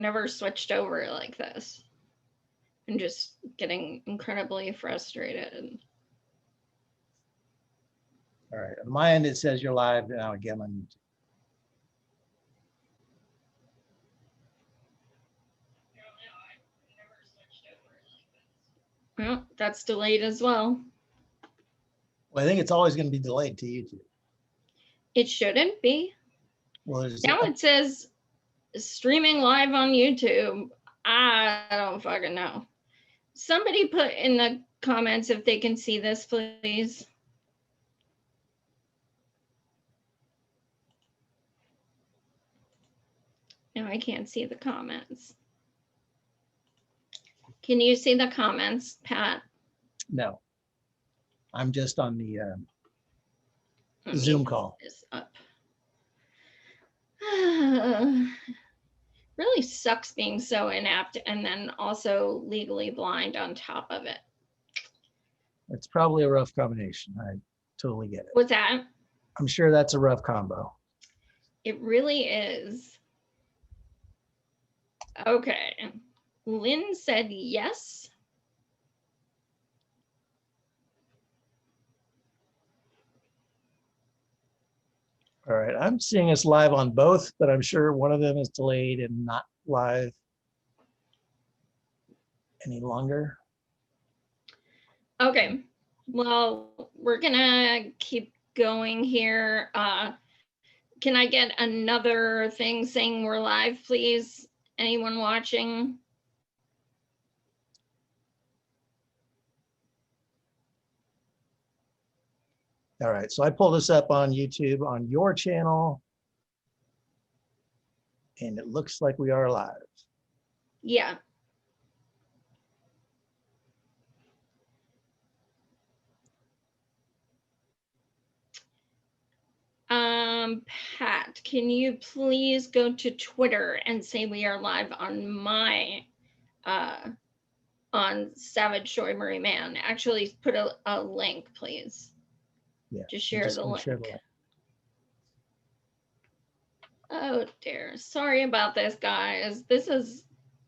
never switched over like this. I'm just getting incredibly frustrated. All right, on my end, it says you're live now again on YouTube. Well, that's delayed as well. Well, I think it's always going to be delayed to YouTube. It shouldn't be. Well, Now it says streaming live on YouTube. I don't fucking know. Somebody put in the comments if they can see this, please. No, I can't see the comments. Can you see the comments, Pat? no. I'm just on the Zoom call. This up. Really sucks being so inept and then also legally blind on top of it. It's probably a rough combination. I totally get it. What's that? I'm sure that's a rough combo. It really is. Okay. Lynn said yes. All right, I'm seeing us live on both, but I'm sure one of them is delayed and not live any longer. Okay, well, we're gonna keep going here. Can I get another thing saying we're live, please? Anyone watching? All right, so I pulled this up on YouTube on your channel, and it looks like we are live. Yeah. Pat, can you please go to Twitter and say we are live on my, on Savage Joy Marie Mann? Actually, put a link, please. Yeah. Just share the link. Oh dear, sorry about this, guys. This is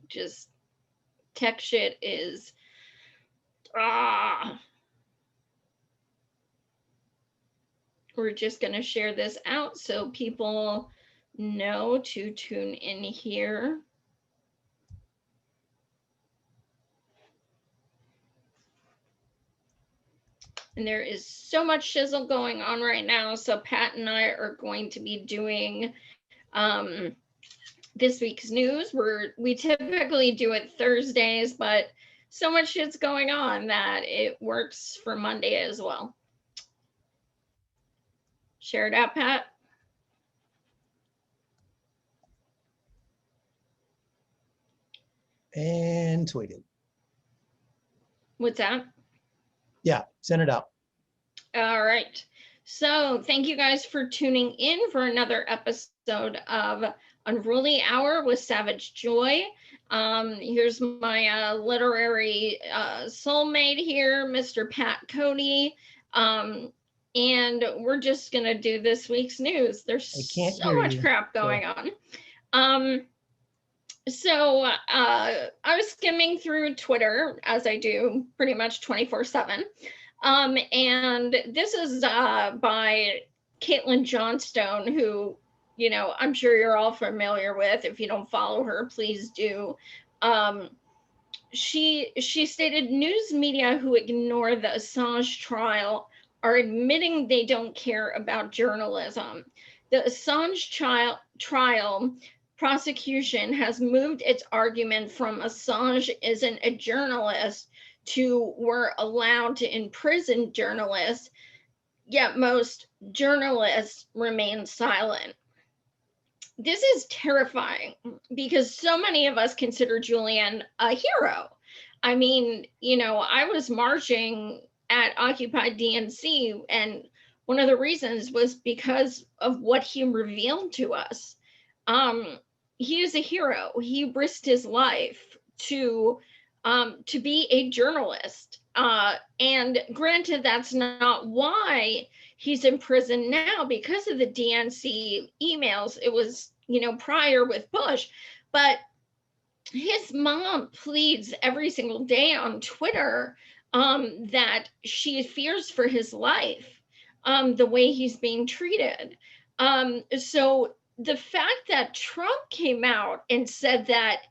just tech shit is we're just going to share this out so people know to tune in here. And there is so much shizzle going on right now. So Pat and I are going to be doing this week's news. We typically do it Thursdays, but so much shit's going on that it works for Monday as well. Share it out, Pat. And tweeted. What's that? Yeah, send it out. All right. So thank you guys for tuning in for another episode of Unruly Hour with Savage Joy. Here's my literary soulmate here, Mr. Pat Cody. And we're just going to do this week's news. There's so much crap going on. So I was skimming through Twitter, as I do pretty much 24/7. And this is by Caitlin Johnstone, who, you know, I'm sure you're all familiar with. If you don't follow her, please do. She stated news media who ignore the Assange trial are admitting they don't care about journalism. The Assange trial prosecution has moved its argument from Assange isn't a journalist to we're allowed to imprison journalists, yet most journalists remain silent. This is terrifying because so many of us consider Julian a hero. I mean, you know, I was marching at Occupy DNC, and one of the reasons was because of what he revealed to us. He is a hero. He risked his life to be a journalist. And granted, that's not why he's in prison now because of the DNC emails. It was, you know, prior with Bush. But his mom pleads every single day on Twitter that she fears for his life, the way he's being treated. So the fact that Trump came out and said that,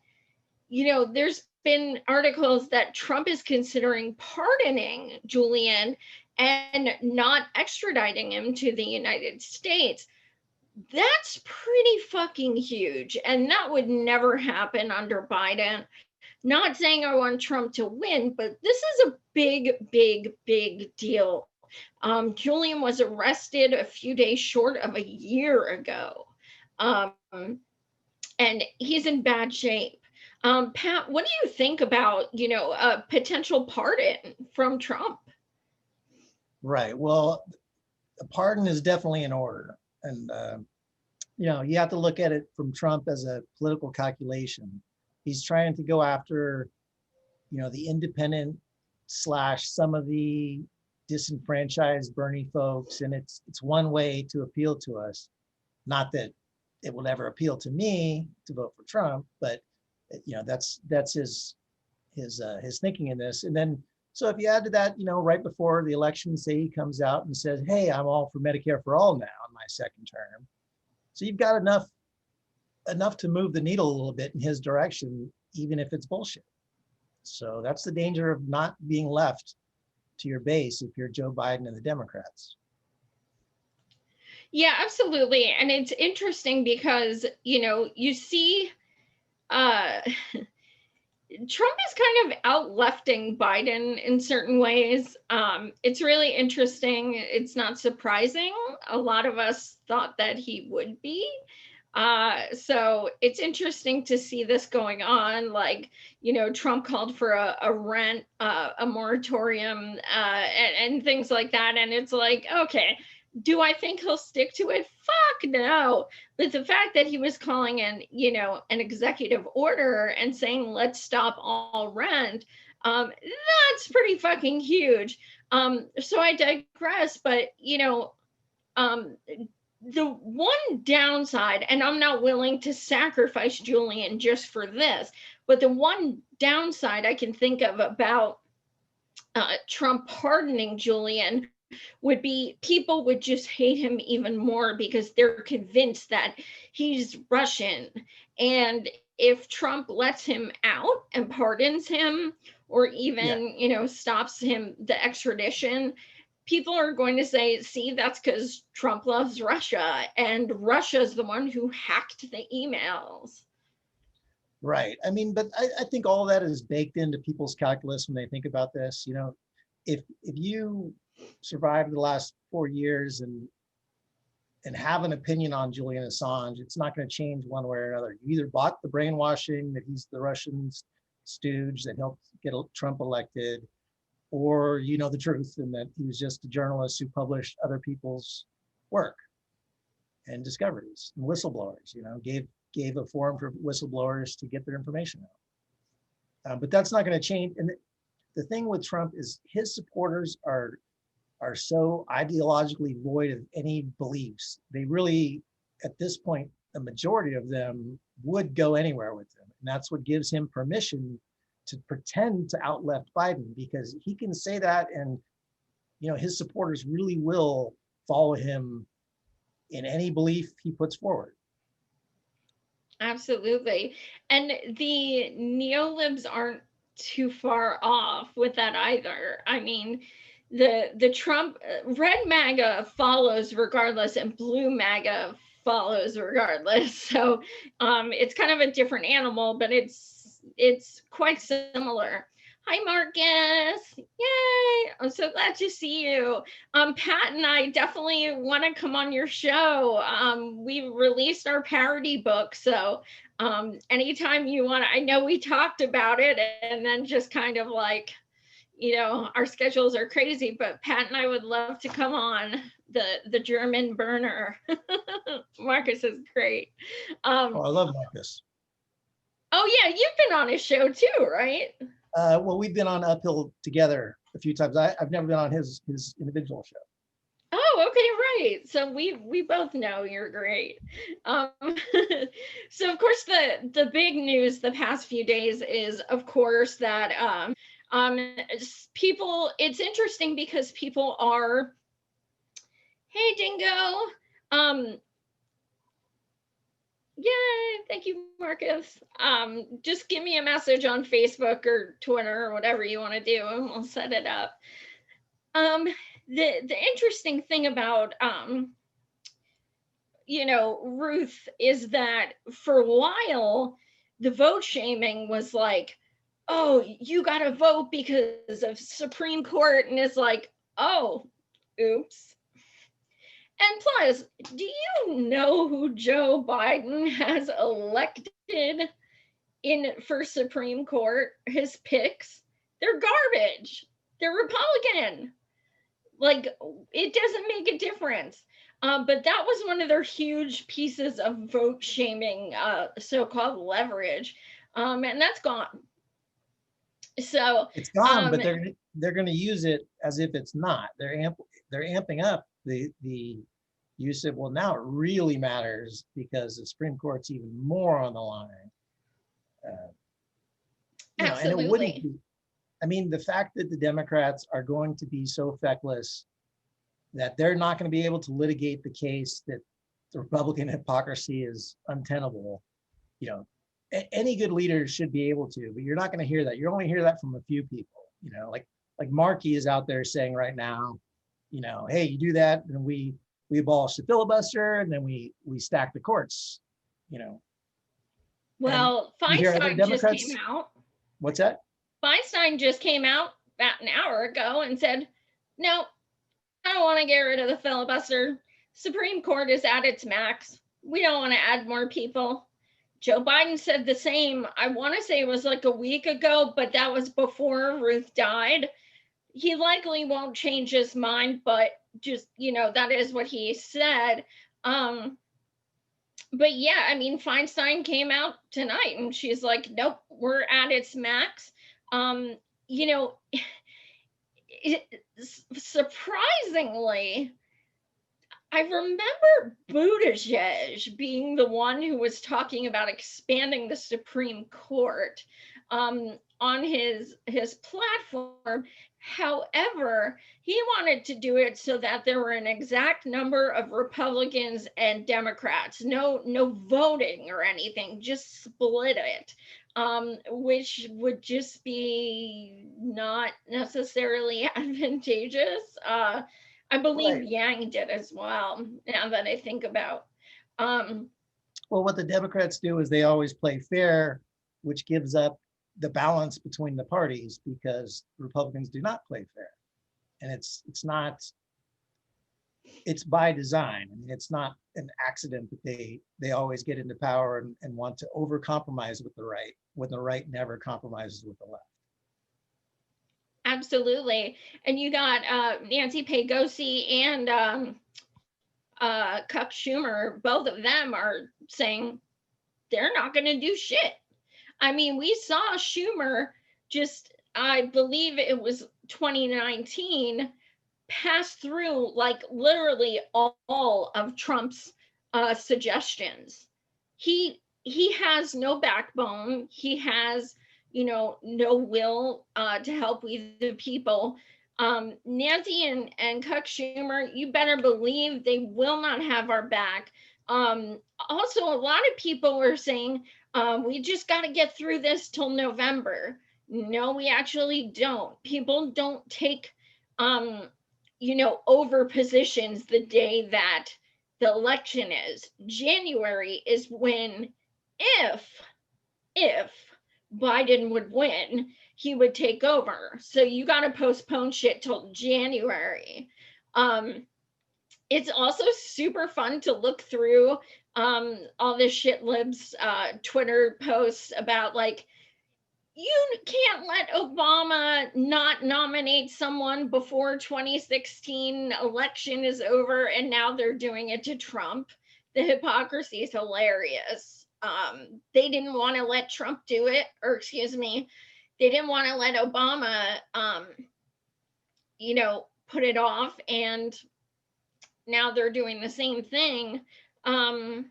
there's been articles that Trump is considering pardoning Julian and not extraditing him to the United States. That's pretty fucking huge. And that would never happen under Biden. Not saying I want Trump to win, but this is a big, big, big deal. Julian was arrested a few days short of a year ago. And he's in bad shape. Pat, what do you think about, a potential pardon from Trump? Right. Well, a pardon is definitely in order. And, you have to look at it from Trump as a political calculation. He's trying to go after, the independent slash some of the disenfranchised Bernie folks. And it's one way to appeal to us. Not that it will ever appeal to me to vote for Trump, but that's his thinking in this. And then so if you add to that, right before the election, say he comes out and says, "Hey, I'm all for Medicare for all now in my second term." So you've got enough to move the needle a little bit in his direction, even if it's bullshit. So that's the danger of not being left to your base if you're Joe Biden and the Democrats. Yeah, absolutely. And it's interesting because, you see uh Trump is kind of out-lefting Biden in certain ways. It's really interesting. It's not surprising. A lot of us thought that he would be. So it's interesting to see this going on. Like, Trump called for a rent, a moratorium, and things like that. And it's like, okay, do I think he'll stick to it? Fuck no. But the fact that he was calling an executive order and saying, let's stop all rent, that's pretty fucking huge. So I digress, but, um, the one downside, and I'm not willing to sacrifice Julian just for this, but the one downside I can think of about Trump pardoning Julian would be people would just hate him even more because they're convinced that he's Russian. And if Trump lets him out and pardons him, or Yeah. even, stops him the extradition, people are going to say, see, that's because Trump loves Russia, and Russia's the one who hacked the emails. Right. I mean, but I think all of that is baked into people's calculus when they think about this. If you survive the last 4 years and have an opinion on Julian Assange, it's not going to change one way or another. You either bought the brainwashing that he's the Russian stooge that helped get Trump elected, or you know the truth and that he was just a journalist who published other people's work and discoveries and whistleblowers, gave a forum for whistleblowers to get their information out. But that's not going to change. And the thing with Trump is his supporters are so ideologically void of any beliefs. They really, at this point, the majority of them would go anywhere with him. And that's what gives him permission to pretend to out-left Biden, because he can say that and his supporters really will follow him in any belief he puts forward. Absolutely. And the neolibs aren't too far off with that either. I mean, the Trump red MAGA follows regardless, and blue MAGA follows regardless. So it's kind of a different animal, but it's quite similar. Hi, Marcus. Yay. I'm so glad to see you. Pat and I definitely want to come on your show. We released our parody book. So anytime you want to, I know we talked about it and then just kind of like, our schedules are crazy, but Pat and I would love to come on the German burner. Marcus is great. I love Marcus. Oh yeah, you've been on his show too, right? Well, we've been on Uphill together a few times. I've never been on his individual show. Oh, okay, right. So we both know you're great. Um, so of course the big news the past few days is of course that people. It's interesting because people are, hey Dingo, yay, thank you, Marcus. Just give me a message on Facebook or Twitter or whatever you want to do, and we'll set it up. Um, the interesting thing about Ruth is that for a while, the vote shaming was like, oh, you got to vote because of Supreme Court, and it's like, oh, oops. And plus, do you know who Joe Biden has elected in for Supreme Court? His picks, they're garbage. They're Republican. Like, it doesn't make a difference. But that was one of their huge pieces of vote shaming, so-called leverage, and that's gone. So, It's gone, um, but they're going to use it as if it's not. They're amping up the use of, well, now it really matters because the Supreme Court's even more on the line. And it wouldn't absolutely. be. I mean, the fact that the Democrats are going to be so feckless that they're not going to be able to litigate the case that the Republican hypocrisy is untenable. You know, any good leader should be able to, but you're not going to hear that. You only hear that from a few people. Like Markey is out there saying right now, hey, you do that, and we abolish the filibuster, and then we stack the courts. You know, and Well, you hear other Feinstein just came Democrats. out. What's that? Feinstein just came out about an hour ago and said, no, I don't want to get rid of the filibuster. Supreme Court is at its max. We don't want to add more people. Joe Biden said the same. I want to say it was like a week ago, but that was before Ruth died. He likely won't change his mind, but just, that is what he said. Um, but yeah, I mean, Feinstein came out tonight and she's like, nope, we're at its max. Um, you know, Surprisingly, I remember Buttigieg being the one who was talking about expanding the Supreme Court on his platform. However, he wanted to do it so that there were an exact number of Republicans and Democrats. No voting or anything, just split it. Which would just be not necessarily advantageous. I believe Right. Yang did as well, now that I think about. Um, Well, what the Democrats do is they always play fair, which gives up the balance between the parties because Republicans do not play fair. And it's not, it's by design. I mean, it's not an accident that they always get into power and want to over compromise with the right when the right never compromises with the left. Absolutely. And you got Nancy Pelosi and Chuck Schumer, both of them are saying they're not going to do shit. I mean, we saw Schumer just, I believe it was 2019, pass through like literally all of Trump's suggestions. He has no backbone. He has, no will to help with the people. Nancy and Chuck Schumer, you better believe they will not have our back. Also, a lot of people were saying we just got to get through this till November. No, we actually don't. People don't take um, over positions the day that the election is. January is when, if if Biden would win, he would take over. So you got to postpone shit till January. Um, it's also super fun to look through all the shit libs Twitter posts about like, you can't let Obama not nominate someone before 2016 election is over, and now they're doing it to Trump. The hypocrisy is hilarious. They didn't want to let Trump do it, or excuse me, they didn't want to let Obama, put it off, and now they're doing the same thing. Um,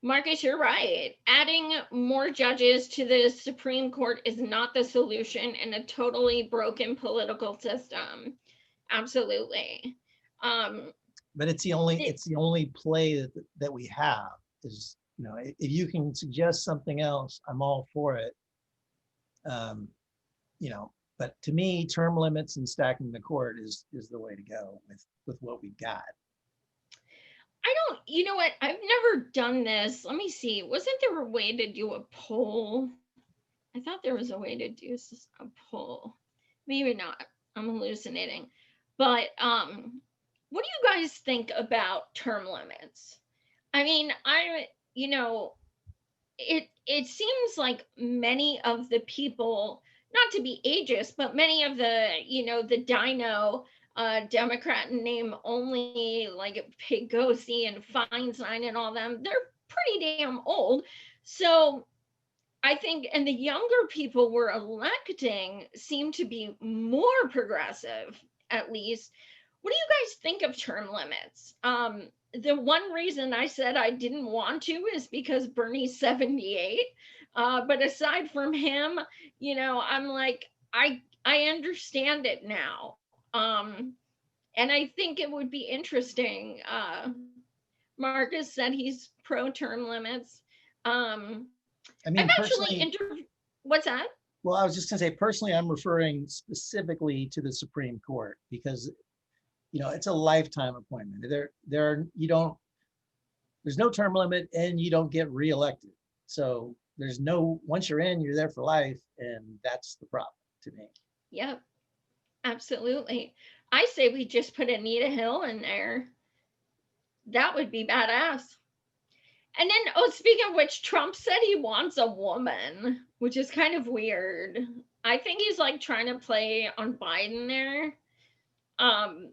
Marcus, you're right. Adding more judges to the Supreme Court is not the solution in a totally broken political system. Absolutely. Um, But it, it's the only play that we have is, you know, if you can suggest something else, I'm all for it. Um, you know, but to me, term limits and stacking the court is the way to go with what we've got. I don't, you know what? I've never done this. Let me see. Wasn't there a way to do a poll? I thought there was a way to do a poll. Maybe not. I'm hallucinating. But what do you guys think about term limits? I mean, you know, it seems like many of the people, not to be ageist, but many of the, the dino Democrat name only, like Pegosi and Feinstein and all them, they're pretty damn old. So I think, and the younger people we're electing seem to be more progressive, at least. What do you guys think of term limits? The one reason I said I didn't want to is because Bernie's 78. But aside from him, I'm like, I understand it now. And I think it would be interesting. Marcus said he's pro term limits. I've I mean, actually personally, what's that? well, I was just gonna say, personally, I'm referring specifically to the Supreme Court because, you know, it's a lifetime appointment. You don't, there's no term limit and you don't get reelected. So there's no, once you're in, you're there for life. And that's the problem to me. Yep, absolutely. I say we just put Anita Hill in there. That would be badass. And then, oh, speaking of which, Trump said he wants a woman, which is kind of weird. I think he's like trying to play on Biden there. Um,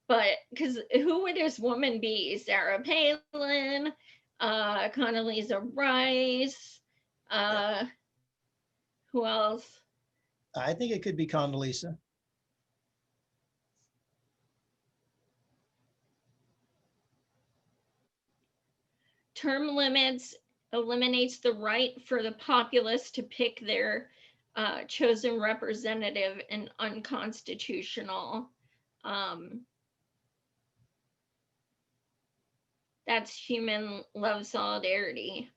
but because who would his woman be? Sarah Palin, Condoleezza Rice, Yeah. uh, who else? I think it could be Condoleezza. Term limits eliminates the right for the populace to pick their chosen representative and unconstitutional. Um, that's human love solidarity.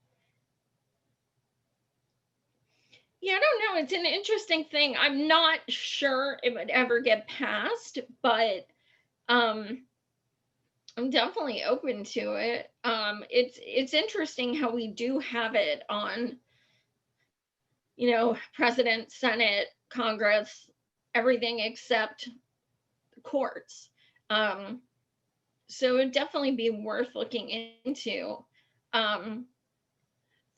Yeah, I don't know. It's an interesting thing. I'm not sure it would ever get passed, but um, I'm definitely open to it. It's interesting how we do have it on, president, Senate, Congress, everything except courts. Um, so it'd definitely be worth looking into. Um,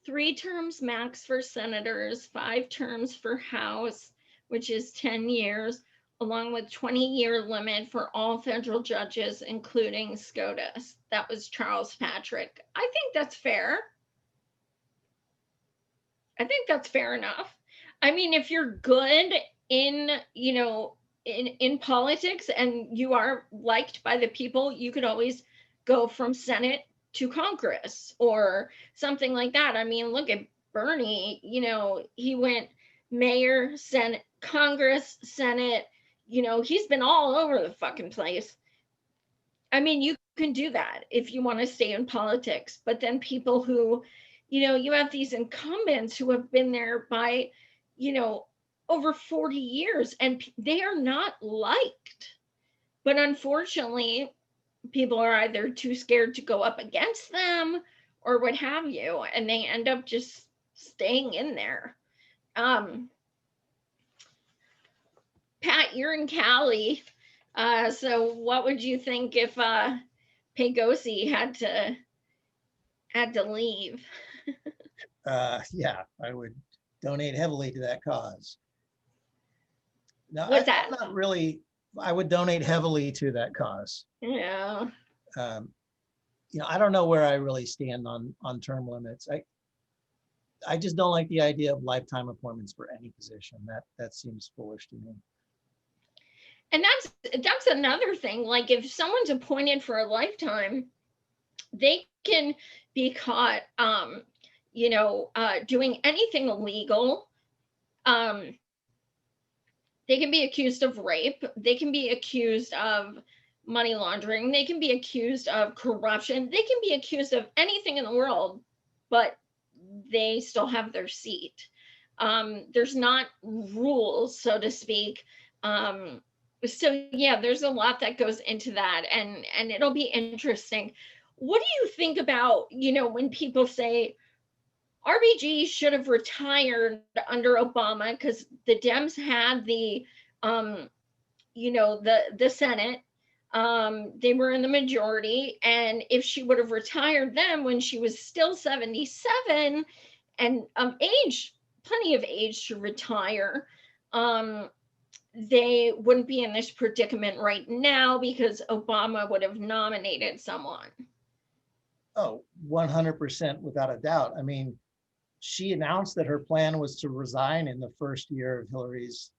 3 terms max for senators, 5 terms for House, which is 10 years, along with 20-year limit for all federal judges, including SCOTUS. That was Charles Patrick. I think that's fair. I think that's fair enough. I mean, if you're good in, in politics and you are liked by the people, you could always go from Senate to Congress or something like that. I mean, look at Bernie, he went mayor, Senate, Congress, Senate, he's been all over the fucking place. I mean, you can do that if you want to stay in politics, but then people who, you have these incumbents who have been there by, you know, over 40 years and they are not liked. But unfortunately, people are either too scared to go up against them or what have you, and they end up just staying in there. Um, Pat, you're in Cali. So what would you think if Pegosi had to leave? Yeah, I would donate heavily to that cause. No, What's I'm that? not really, I would donate heavily to that cause. Yeah. Um, you know, I don't know where I really stand on term limits. I just don't like the idea of lifetime appointments for any position. That seems foolish to me. And that's another thing. Like if someone's appointed for a lifetime, they can be caught, doing anything illegal. Um, they can be accused of rape. They can be accused of money laundering. They can be accused of corruption. They can be accused of anything in the world, but they still have their seat. There's not rules, so to speak. So yeah, there's a lot that goes into that, and it'll be interesting. What do you think about, when people say RBG should have retired under Obama because the Dems had um, the Senate. They were in the majority, and if she would have retired then when she was still 77 and of age, plenty of age to retire, they wouldn't be in this predicament right now because Obama would have nominated someone. Oh, 100% without a doubt. I mean, she announced that her plan was to resign in the first year of Hillary's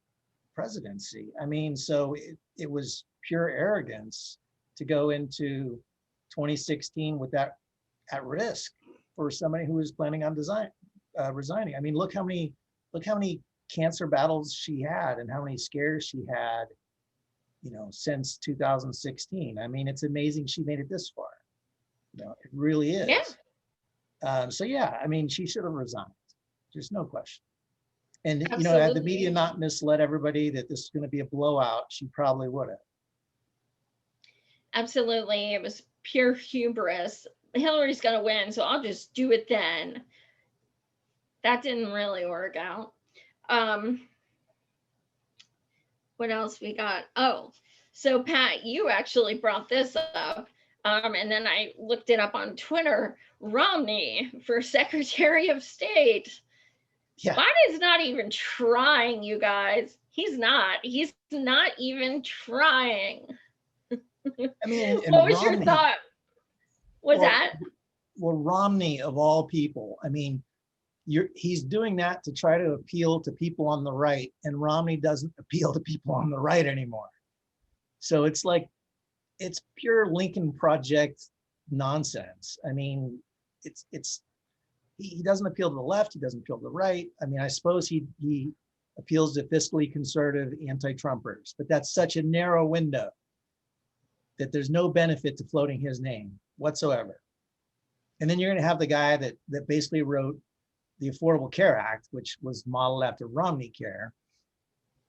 presidency. I mean, so it was pure arrogance to go into 2016 with that at risk for somebody who was planning on resigning. I mean, look how many cancer battles she had and how many scares she had, since 2016. I mean, it's amazing she made it this far. It really Yeah, is. So yeah, I mean, she should have resigned. There's no question. And had the media absolutely. not misled everybody that this is going to be a blowout, she probably would have. Absolutely. It was pure hubris. Hillary's going to win, so I'll just do it then. That didn't really work out. Um, what else we got? Oh, so Pat, you actually brought this up. And then I looked it up on Twitter. Romney for Secretary of State. Yeah, Biden's not even trying, you guys. He's not. He's not even trying. I mean, What and was your Romney, thought? Was well, that? Romney of all people. I mean, he's doing that to try to appeal to people on the right, and Romney doesn't appeal to people on the right anymore. So it's like it's pure Lincoln Project nonsense. I mean, it's he doesn't appeal to the left, he doesn't appeal to the right. I mean, I suppose he appeals to fiscally conservative anti-Trumpers, but that's such a narrow window that there's no benefit to floating his name whatsoever. And then you're going to have the guy that basically wrote the Affordable Care Act, which was modeled after Romney Care.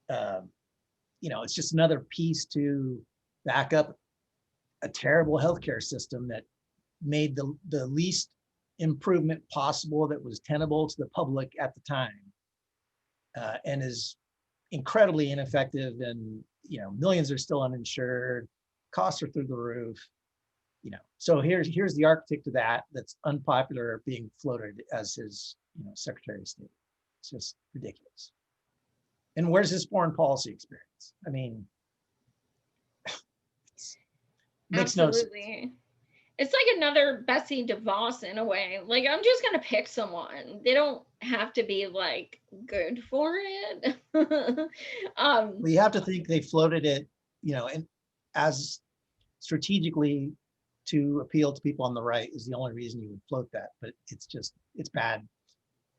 It's just another piece to back up a terrible healthcare system that made the least improvement possible that was tenable to the public at the time, and is incredibly ineffective. And millions are still uninsured, costs are through the roof. So here's the architect of that's unpopular being floated as his Secretary of State. It's just ridiculous. And where's his foreign policy experience? I mean, makes no sense. Absolutely. It's like another Betsy DeVos in a way. Like, I'm just going to pick someone. They don't have to be like good for it. Well, you have to think they floated it, and as strategically to appeal to people on the right is the only reason you would float that. But it's bad.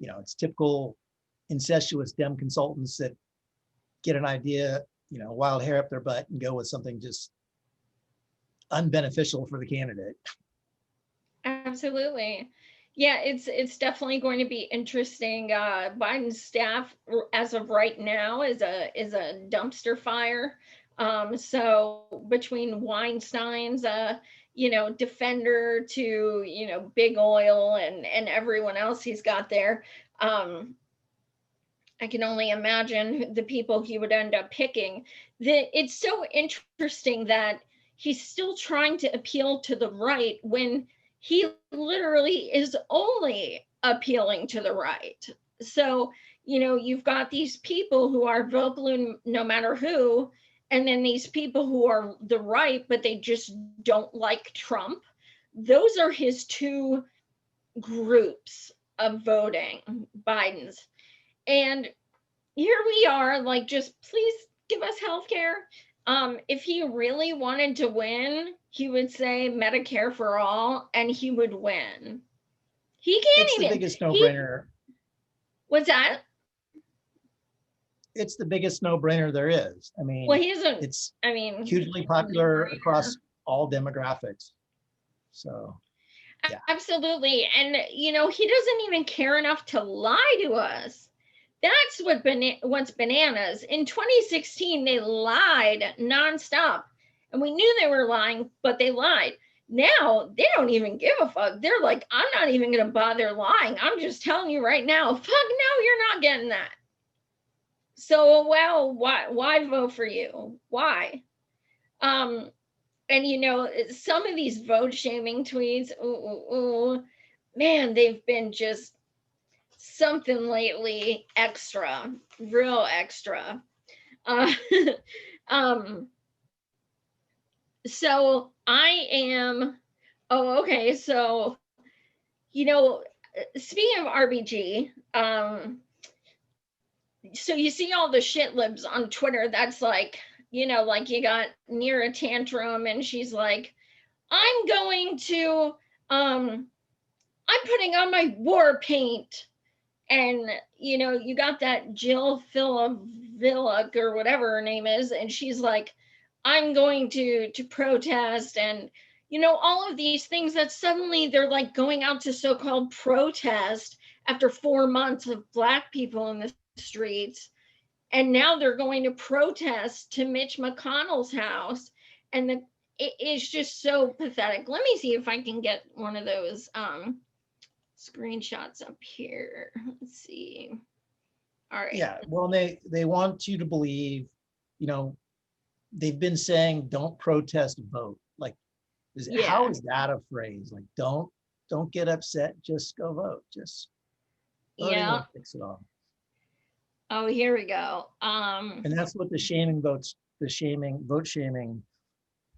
It's typical incestuous Dem consultants that get an idea, wild hair up their butt and go with something just unbeneficial for the candidate. Absolutely. Yeah, it's definitely going to be interesting. Biden's staff, as of right now, is a dumpster fire. So between Weinstein's, defender to big oil and everyone else he's got there, I can only imagine the people he would end up picking. It's so interesting that he's still trying to appeal to the right when he literally is only appealing to the right. So, you've got these people who are vocal no matter who, and then these people who are the right, but they just don't like Trump. Those are his two groups of voting, Biden's. And here we are, like, just please give us health care. If he really wanted to win, he would say Medicare for all and he would win. He It's can't the even, biggest he, no-brainer. what's that? It's the biggest no-brainer there is. I Well, mean, he isn't, it's I mean, hugely popular across all demographics. So, yeah. absolutely. And, you know, he doesn't even care enough to lie to us. That's what's bananas. In 2016, they lied nonstop. And we knew they were lying, but they lied. Now they don't even give a fuck. They're like, I'm not even going to bother lying. I'm just telling you right now. Fuck no, you're not getting that. So, well, why vote for you? Why? Um, and you know, some of these vote shaming tweets, man, they've been just something lately extra, real extra. Uh, um, so I am, oh, okay. So, you know, speaking of RBG, so you see all the shit libs on Twitter. That's like, you know, like you got near a tantrum and she's like, I'm going to, I'm putting on my war paint. And, you know, you got that Jill Philip or whatever her name is. And she's like, I'm going to protest. And, you know, all of these things that suddenly they're like going out to so-called protest after 4 months of Black people in the streets. And now they're going to protest to Mitch McConnell's house. And it is just so pathetic. Let me see if I can get one of those screenshots up here. Let's see. All right. Yeah. Well, they want you to believe, you know, they've been saying don't protest, vote. Like, how is that a phrase? Like, don't get upset, just go vote. Just voting Yeah. will fix it all. Oh, here we go. And that's what the vote shaming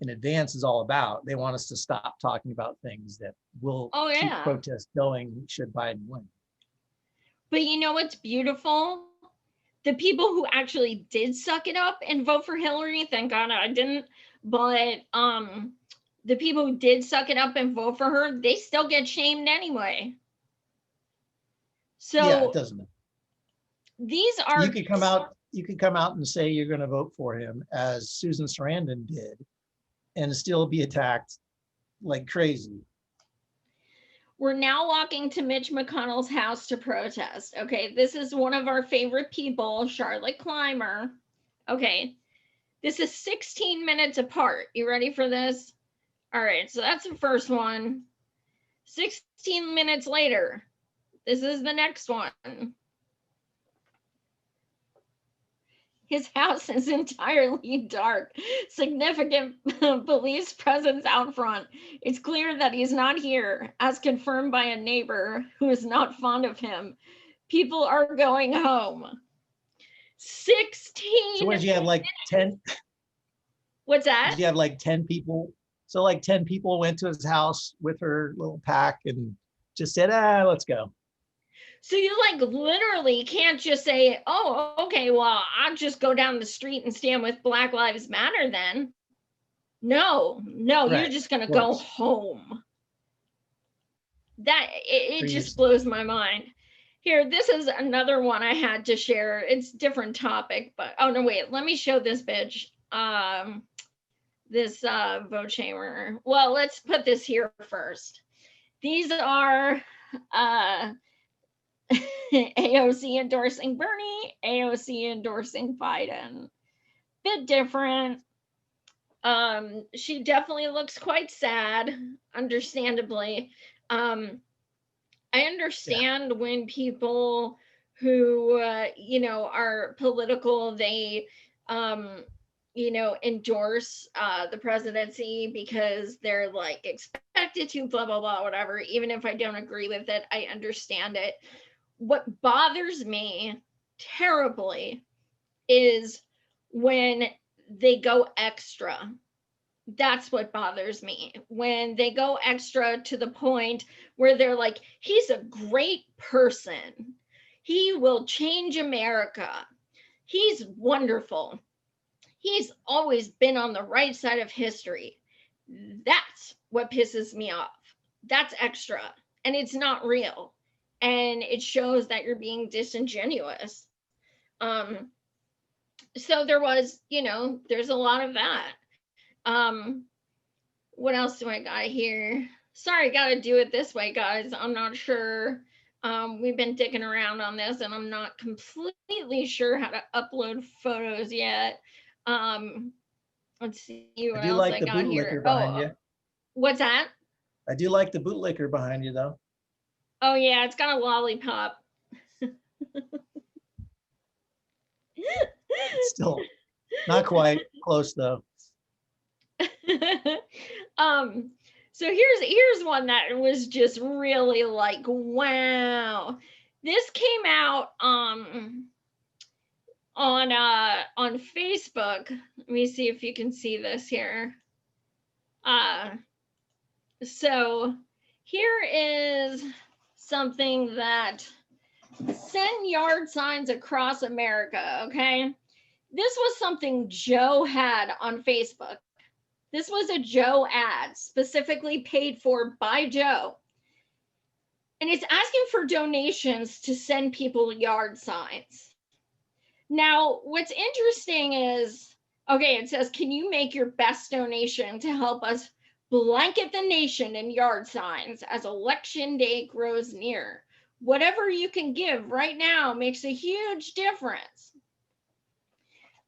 in advance is all about. They want us to stop talking about things that will keep protests going should Biden win. But you know what's beautiful? The people who actually did suck it up and vote for Hillary, thank God I didn't, but the people who did suck it up and vote for her, they still get shamed anyway. So yeah, it doesn't matter. These are, you could come out and say you're going to vote for him, as Susan Sarandon did, and still be attacked like crazy. We're now walking to Mitch McConnell's house to protest. Okay, this is one of our favorite people, Charlotte Clymer. Okay, this is 16 minutes apart. You ready for this? All right, so that's the first one. 16 minutes later, this is the next one. His house is entirely dark. Significant police presence out front. It's clear that he's not here, as confirmed by a neighbor who is not fond of him. People are going home. 16. So what did you have, like 10? What's that? Did you have like 10 people? So like 10 people went to his house with her little pack and just said, let's go. So you like literally can't just say, oh, okay, well, I'll just go down the street and stand with Black Lives Matter then. No, right. You're just going to go home. That it just blows my mind. Here, this is another one I had to share. It's different topic, but oh no, wait, let me show this bitch. This vote shamer. Well, let's put this here first. These are AOC endorsing Bernie, AOC endorsing Biden. Bit different. She definitely looks quite sad, understandably. I understand when people who, you know, are political, they, you know, endorse the presidency because they're like expected to, blah, blah, blah, whatever. Even if I don't agree with it, I understand it. What bothers me terribly is when they go extra. That's what bothers me, when they go extra to the point where they're like, he's a great person. He will change America. He's wonderful. He's always been on the right side of history. That's what pisses me off. That's extra. And it's not real. And it shows that you're being disingenuous. So there was, there's a lot of that. Um, what else do I got here? Sorry, got to do it this way, guys. I'm not sure. We've been digging around on this, and I'm not completely sure how to upload photos yet. Um, let's see what I do else I like the got here. bootlicker Oh, behind you. what's that? I do like the bootlicker behind you, though. Oh yeah, it's got a lollipop. It's still not quite close, though. um, so here's one that was just really like, wow. This came out on Facebook. Let me see if you can see this here. Uh so here is something that send yard signs across America, okay? This was something Joe had on Facebook. This was a Joe ad specifically paid for by Joe. And it's asking for donations to send people yard signs. Now, what's interesting is, okay, it says, can you make your best donation to help us blanket the nation in yard signs as election day grows near? Whatever you can give right now makes a huge difference.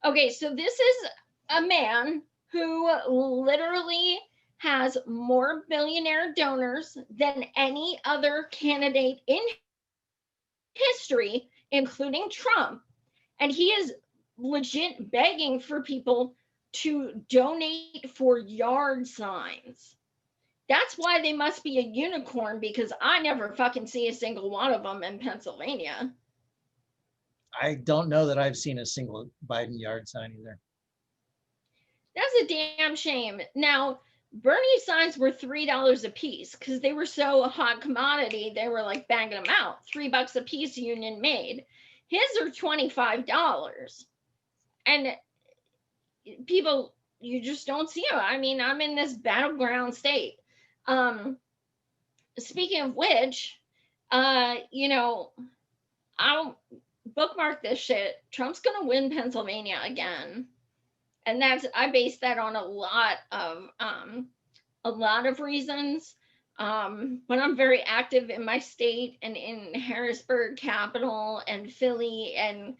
Okay, so this is a man who literally has more billionaire donors than any other candidate in history, including Trump. And he is legit begging for people to donate for yard signs. That's why they must be a unicorn, because I never fucking see a single one of them in Pennsylvania. I don't know that I've seen a single Biden yard sign either. That's a damn shame. Now, Bernie signs were $3 a piece because they were so a hot commodity. They were like banging them out. $3 a piece, union made. His are $25. And people, you just don't see them. I mean, I'm in this battleground state. Speaking of which, I'll bookmark this shit. Trump's gonna win Pennsylvania again. And I base that on a lot of reasons. But I'm very active in my state and in Harrisburg, capital, and Philly, and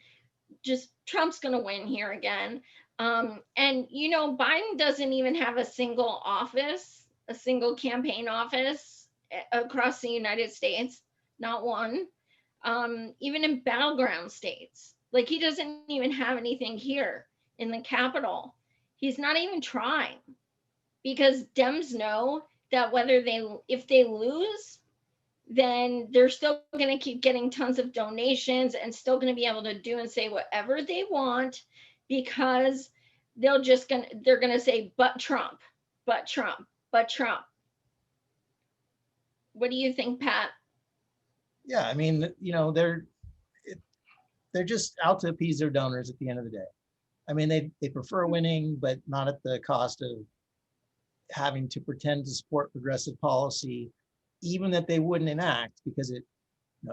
just Trump's going to win here again. And Biden doesn't even have a single office, a single campaign office across the United States, not one. Even in battleground states, like he doesn't even have anything here in the capital. He's not even trying, because Dems know that if they lose, then they're still going to keep getting tons of donations and still going to be able to do and say whatever they want, because they're going to say, but Trump, but Trump, but Trump. What do you think, Pat? Yeah, I mean, they're just out to appease their donors at the end of the day. I mean, they prefer winning, but not at the cost of having to pretend to support progressive policy, even that they wouldn't enact, because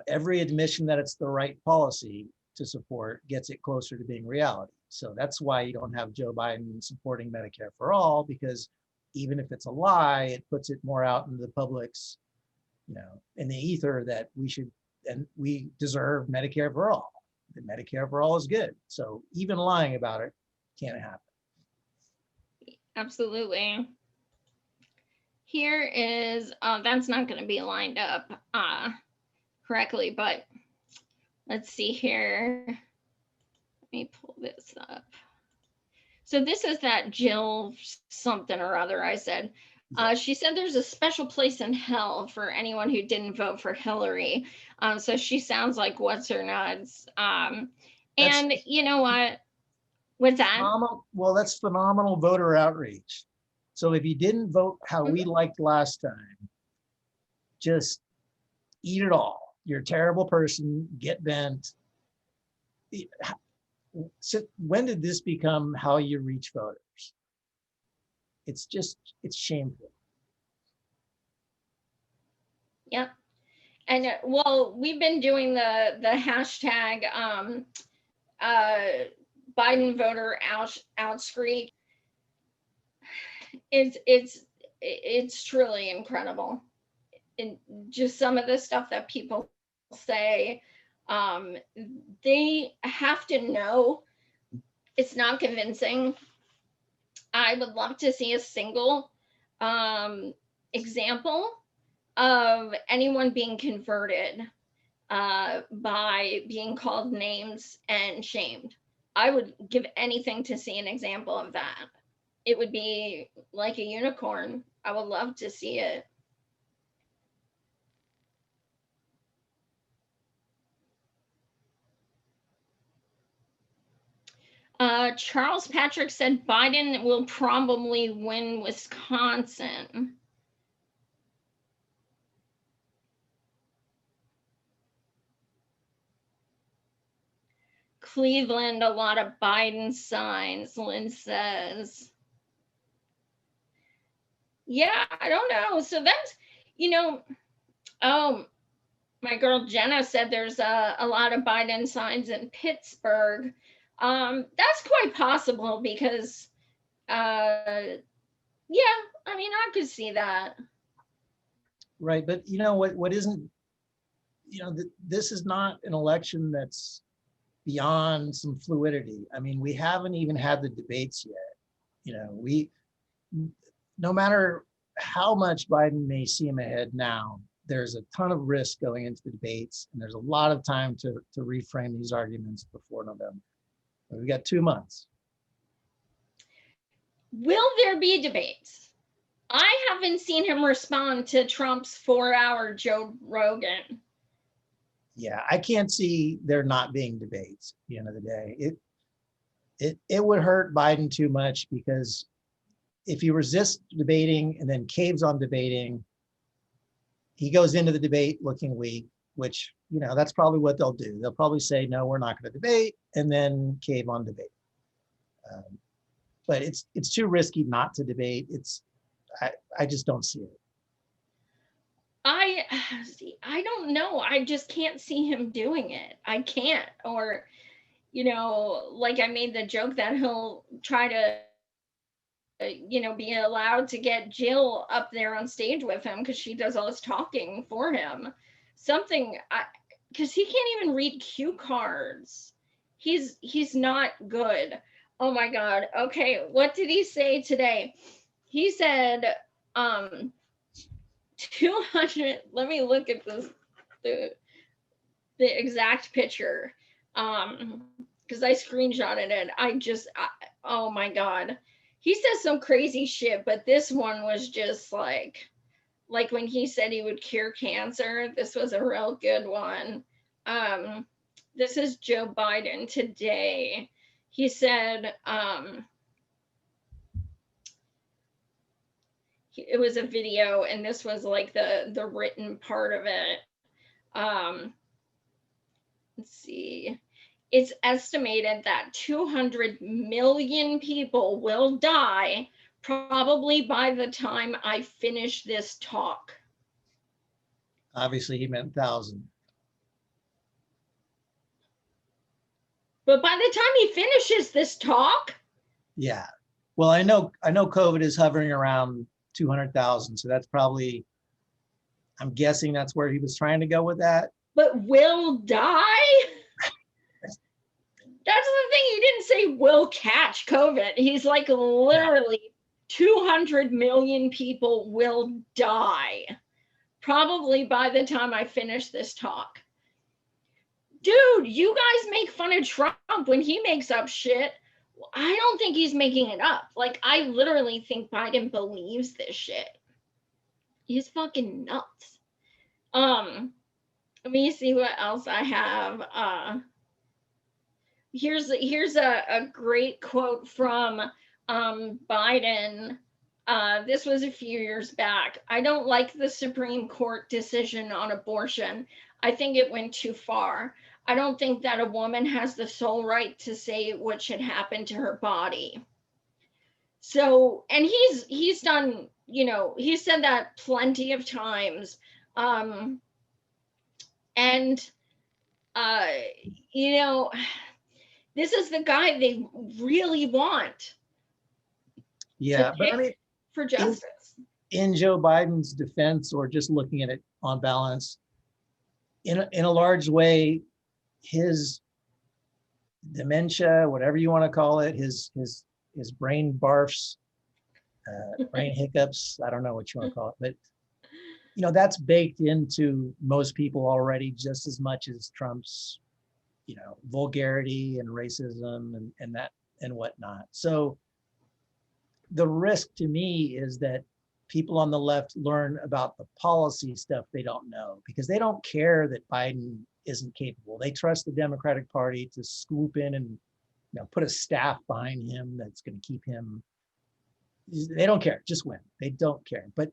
every admission that it's the right policy to support gets it closer to being reality. So that's why you don't have Joe Biden supporting Medicare for all, because even if it's a lie, it puts it more out into the public's, in the ether, that we deserve Medicare for all. That Medicare for all is good. So even lying about it can't happen. Absolutely. Here is, that's not going to be lined up correctly, but let's see here. Let me pull this up. So this is that Jill something or other I said. She said there's a special place in hell for anyone who didn't vote for Hillary. So she sounds like what's her nuts. And you know what? What's that? Well, that's phenomenal voter outreach. So if you didn't vote how we liked last time, just eat it all. You're a terrible person, get bent. So when did this become how you reach voters? It's shameful. Yep. And well, we've been doing the hashtag uh, Biden voter out streak. It's truly incredible. And just some of the stuff that people say, um, they have to know it's not convincing. I would love to see a single example of anyone being converted by being called names and shamed. I would give anything to see an example of that. It would be like a unicorn. I would love to see it. Charles Patrick said Biden will probably win Wisconsin. Cleveland, a lot of Biden signs, Lynn says. Yeah, I don't know. So that's, you know, oh, my girl Jenna said there's a lot of Biden signs in Pittsburgh. That's quite possible because, yeah, I mean, I could see that. Right. But you know what isn't, this is not an election that's beyond some fluidity. I mean, we haven't even had the debates yet. We, no matter how much Biden may seem ahead now, there's a ton of risk going into the debates, and there's a lot of time to reframe these arguments before November. We've got 2 months. Will there be debates? I haven't seen him respond to Trump's 4-hour Joe Rogan. Yeah, I can't see there not being debates at the end of the day. It would hurt Biden too much, because if he resists debating and then caves on debating, he goes into the debate looking weak, which, that's probably what they'll do. They'll probably say, no, we're not going to debate, and then cave on debate. But it's too risky not to debate. I just don't see it. I don't know. I just can't see him doing it. I can't. Or, like I made the joke that he'll try to, be allowed to get Jill up there on stage with him because she does all his talking for him. Because he can't even read cue cards. He's not good. Oh my God. Okay, what did he say today? He said, 200. Let me look at the exact picture, because I screenshotted it. Oh my God, he says some crazy shit, but this one was just like when he said he would cure cancer. This was a real good one. This is Joe Biden today. He said, it was a video, and this was like the written part of it. Let's see. It's estimated that 200 million people will die probably by the time I finish this talk. Obviously, he meant 1,000. But by the time he finishes this talk, yeah. Well, I know COVID is hovering around 200,000, so that's probably, I'm guessing that's where he was trying to go with that. But will die? That's the thing. He didn't say will catch COVID. He's like, literally, 200 million people will die probably by the time I finish this talk. Dude, you guys make fun of Trump when he makes up shit. I don't think he's making it up. Like, I literally think Biden believes this shit. He's fucking nuts. Let me see what else I have. Here's a great quote from Biden. This was a few years back. I don't like the Supreme Court decision on abortion. I think it went too far. I don't think that a woman has the sole right to say what should happen to her body. So, and he's done, he said that plenty of times. And uh, you know, this is the guy they really want to Yeah, but I pick mean, for in, justice. in Joe Biden's defense, or just looking at it on balance, in a large way, his dementia, whatever you want to call it, his brain barfs, brain hiccups, I don't know what you want to call it, but that's baked into most people already just as much as Trump's, vulgarity and racism and that and whatnot. So the risk to me is that people on the left learn about the policy stuff they don't know, because they don't care that Biden isn't capable. They trust the Democratic Party to swoop in and put a staff behind him that's going to keep him. They don't care, just win. They don't care. But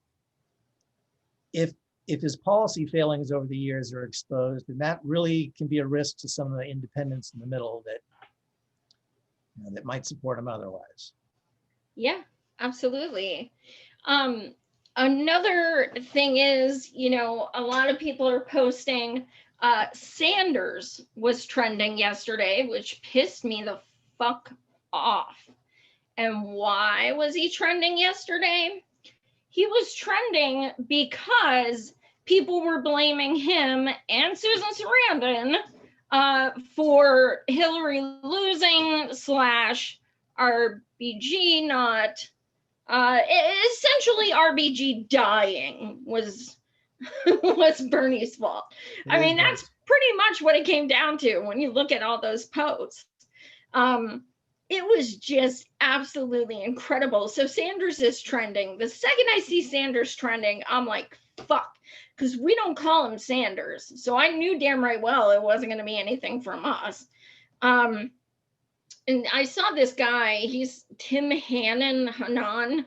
if his policy failings over the years are exposed, then that really can be a risk to some of the independents in the middle that might support him otherwise. Yeah, absolutely. Um, Another thing is, a lot of people are posting Sanders was trending yesterday, which pissed me the fuck off. And why was he trending yesterday? He was trending because people were blaming him and Susan Sarandon for Hillary losing slash RBG not essentially RBG dying was was Bernie's fault. It I is mean, very. that's pretty much what it came down to when you look at all those posts. Um, it was just absolutely incredible. So Sanders is trending. The second I see Sanders trending, I'm like, fuck, because we don't call him Sanders. So I knew damn right well it wasn't going to be anything from us. And I saw this guy, he's Tim Hanan,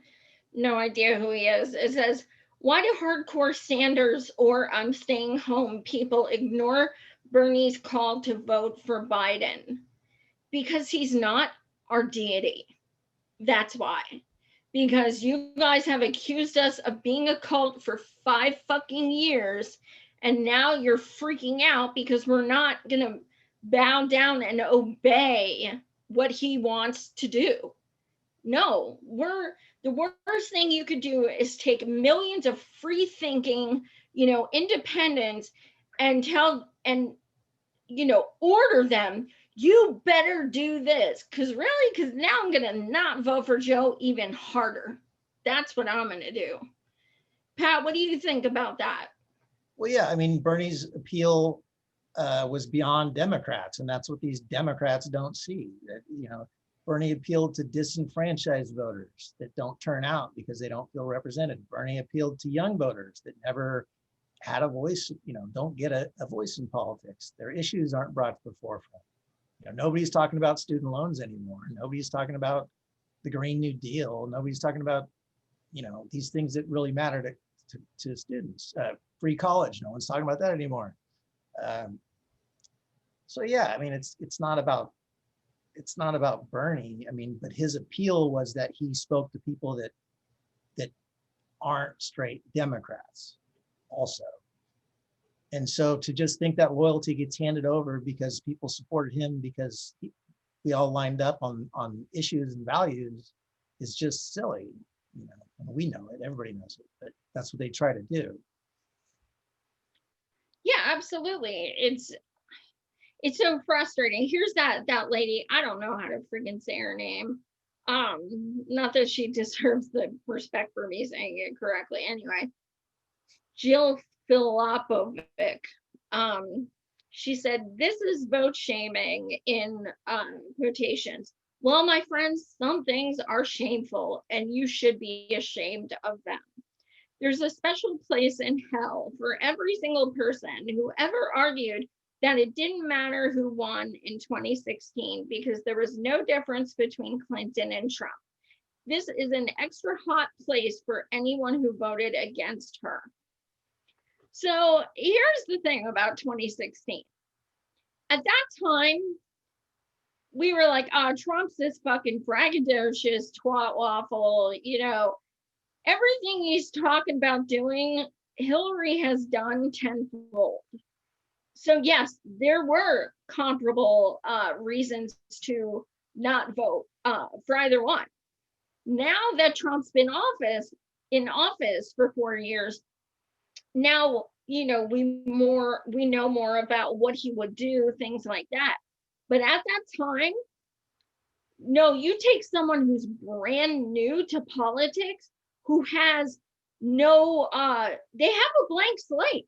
no idea who he is. It says, why do hardcore Sanders or I'm staying home people ignore Bernie's call to vote for Biden? Because he's not our deity. That's why. Because you guys have accused us of being a cult for 5 fucking years, and now you're freaking out because we're not going to bow down and obey what he wants to do. No, the worst thing you could do is take millions of free thinking, independents and order them, you better do this. Because now I'm going to not vote for Joe even harder. That's what I'm going to do. Pat, what do you think about that? Well, yeah, I mean, Bernie's appeal was beyond Democrats, and that's what these Democrats don't see. That Bernie appealed to disenfranchised voters that don't turn out because they don't feel represented. Bernie appealed to young voters that never had a voice, don't get a voice in politics. Their issues aren't brought to the forefront. Nobody's talking about student loans anymore. Nobody's talking about the Green New Deal. Nobody's talking about, these things that really matter to students. Free college. No one's talking about that anymore. So yeah, I mean, it's not about Bernie. I mean, but his appeal was that he spoke to people that aren't straight Democrats also. And so to just think that loyalty gets handed over because people supported him because we all lined up on issues and values is just silly. We know it, everybody knows it, but that's what they try to do. Yeah, absolutely. It's so frustrating. Here's that lady. I don't know how to freaking say her name. Not that she deserves the respect for me saying it correctly. Anyway, Jill Filopovic. She said, "This is vote shaming in quotations. Well, my friends, some things are shameful, and you should be ashamed of them. There's a special place in hell for every single person who ever argued that it didn't matter who won in 2016 because there was no difference between Clinton and Trump. This is an extra hot place for anyone who voted against her." So here's the thing about 2016. At that time, we were like, oh, Trump's this fucking braggadocious twat waffle. Everything he's talking about doing, Hillary has done tenfold. So yes, there were comparable reasons to not vote for either one. Now that Trump's been in office for 4 years, now we know more about what he would do, things like that. But at that time, no, you take someone who's brand new to politics, who has no they have a blank slate.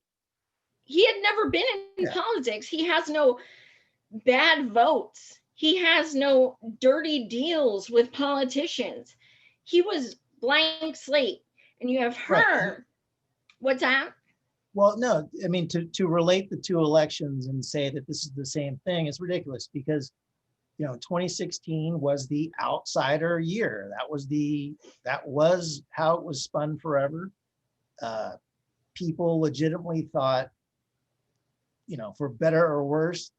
He had never been in politics. He has no bad votes. He has no dirty deals with politicians. He was blank slate. And you have her. Right. What's that? Well, no, I mean, to relate the two elections and say that this is the same thing is ridiculous, because 2016 was the outsider year. That was how it was spun forever. People legitimately thought, for better or worse,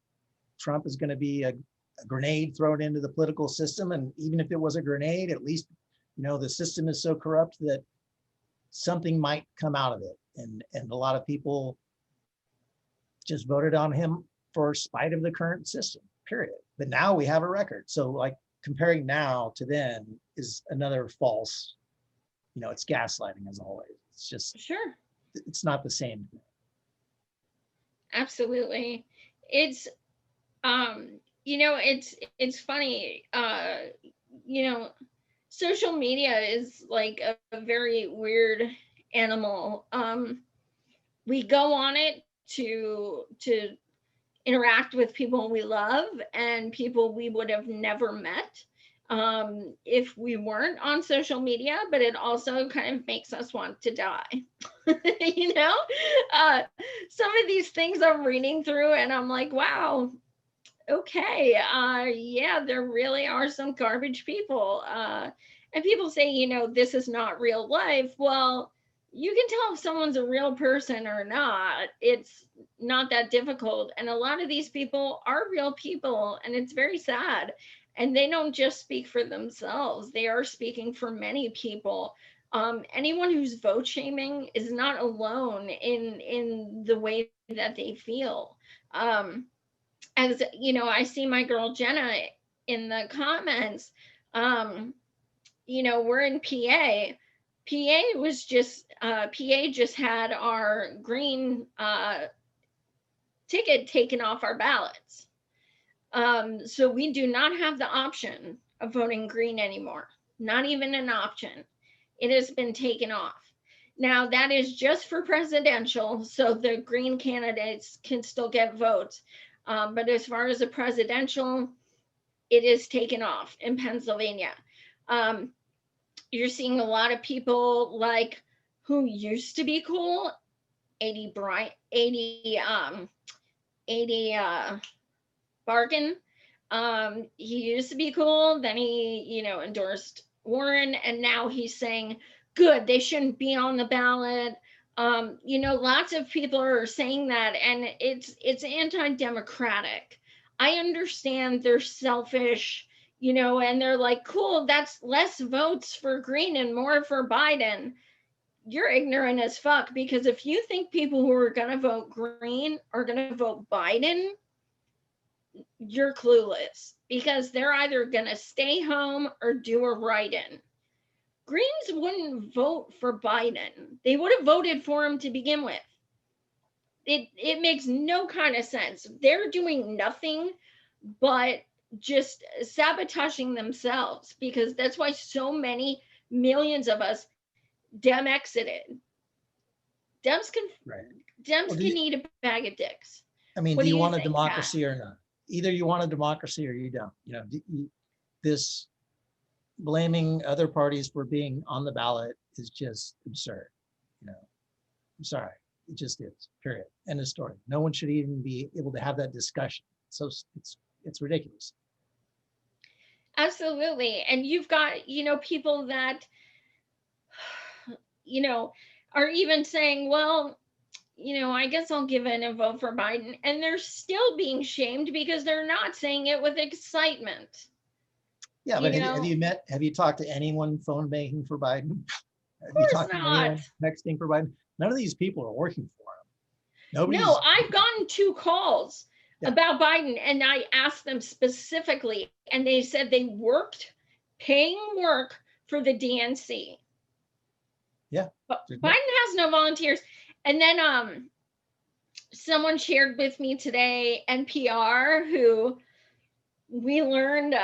Trump is going to be a grenade thrown into the political system. And even if it was a grenade, at least, the system is so corrupt that something might come out of it. And a lot of people just voted on him for spite of the current system, period. But now we have a record. So like comparing now to then is another false, it's gaslighting as always. It's just, sure, it's not the same. Absolutely. It's, it's funny, social media is like a very weird animal. We go on it to interact with people we love and people we would have never met if we weren't on social media, but it also kind of makes us want to die. Some of these things I'm reading through and I'm like, wow, okay, yeah, there really are some garbage people. And people say, this is not real life. Well, you can tell if someone's a real person or not. It's not that difficult. And a lot of these people are real people, and it's very sad. And they don't just speak for themselves, they are speaking for many people. Anyone who's vote shaming is not alone in the way that they feel. As I see my girl Jenna in the comments. We're in PA. PA just had our green ticket taken off our ballots. So we do not have the option of voting green anymore. Not even an option. It has been taken off. Now that is just for presidential, so the green candidates can still get votes. But as far as a presidential, it is taken off in Pennsylvania. You're seeing a lot of people like who used to be cool, 80 Bargain. He used to be cool, then he, endorsed Warren, and now he's saying, good, they shouldn't be on the ballot. Lots of people are saying that, and it's anti-democratic. I understand they're selfish, and they're like, cool, that's less votes for Green and more for Biden. You're ignorant as fuck, because if you think people who are going to vote Green are going to vote Biden, you're clueless, because they're either going to stay home or do a write-in. Greens wouldn't vote for Biden. They would have voted for him to begin with. It makes no kind of sense. They're doing nothing but just sabotaging themselves, because that's why so many millions of us Dem exited. Dems can eat a bag of dicks. I mean, do you want a democracy or not? Either you want a democracy or you don't. This blaming other parties for being on the ballot is just absurd. I'm sorry, it just is. Period. End of story. No one should even be able to have that discussion. So it's ridiculous. Absolutely. And you've got, people that, are even saying, well, I guess I'll give in a vote for Biden. And they're still being shamed because they're not saying it with excitement. Yeah, You but have know, you have you talked to anyone phone banking for Biden? of Have you course talked to not. anyone texting for Biden? None of these people are working for him. No, Nobody's, I've gotten 2 calls yeah, about Biden, and I asked them specifically, and they said they worked paying work for the DNC. yeah. But Biden has no volunteers. And then someone shared with me today, NPR, who we learned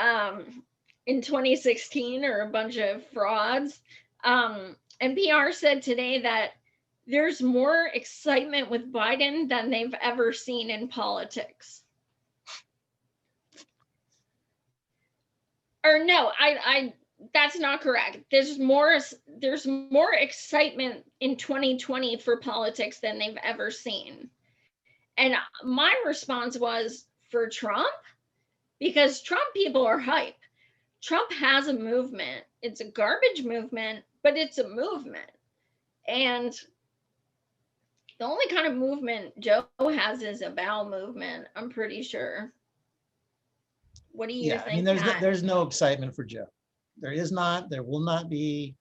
in 2016 are a bunch of frauds. NPR said today that there's more excitement with Biden than they've ever seen in politics. Or no, I that's not correct. There's more excitement in 2020 for politics than they've ever seen. And my response was for Trump, because Trump people are hype. Trump has a movement. It's a garbage movement, but it's a movement. And the only kind of movement Joe has is a bowel movement, I'm pretty sure. What do you Yeah, I mean, think, Pat? there's no excitement for Joe. There is not, there will not be.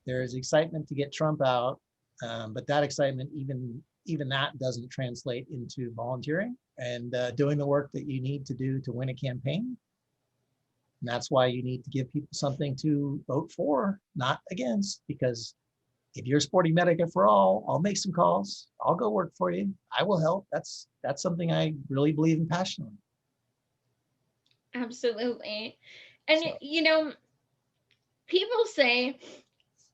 There is excitement to get Trump out, but that excitement, even that doesn't translate into volunteering and doing the work that you need to do to win a campaign. And that's why you need to give people something to vote for, not against, because if you're supporting Medicare for all, I'll make some calls. I'll go work for you. I will help. That's something I really believe in passionately. Absolutely. And So people say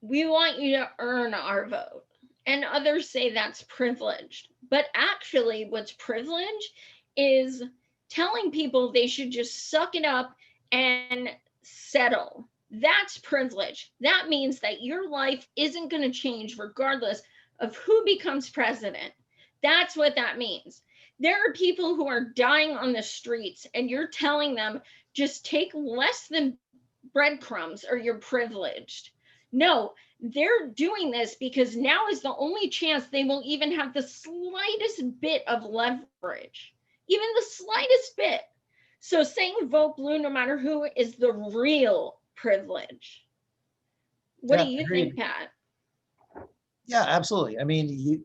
we want you to earn our vote, and others say that's privileged. But actually, what's privilege is telling people they should just suck it up and settle. That's privilege. That means that your life isn't going to change regardless of who becomes president. That's what that means. There are people who are dying on the streets, and you're telling them just take less than breadcrumbs or you're privileged. No, they're doing this because now is the only chance they will even have the slightest bit of leverage, even the slightest bit. So saying vote blue no matter who is the real privilege. What do yeah, you think, agreed. Pat? Yeah, absolutely. I mean,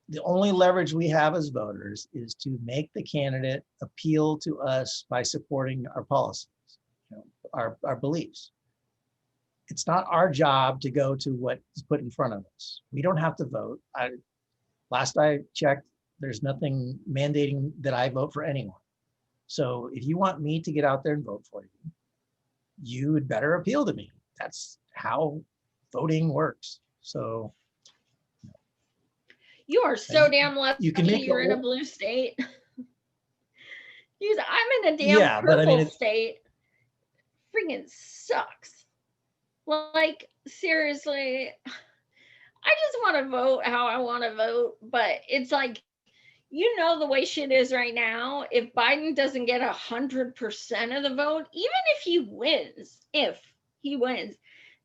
the only leverage we have as voters is to make the candidate appeal to us by supporting our policies, our beliefs. It's not our job to go to what is put in front of us. We don't have to vote. Last I checked, there's nothing mandating that I vote for anyone. So if you want me to get out there and vote for you, you would better appeal to me. That's how voting works. So You are so damn you can lucky make the you're in a blue state. I'm in a damn yeah, but I mean, purple state. Freaking sucks. Like, seriously, I just want to vote how I want to vote, but it's like, the way shit is right now. If Biden doesn't get 100% of the vote, even if he wins,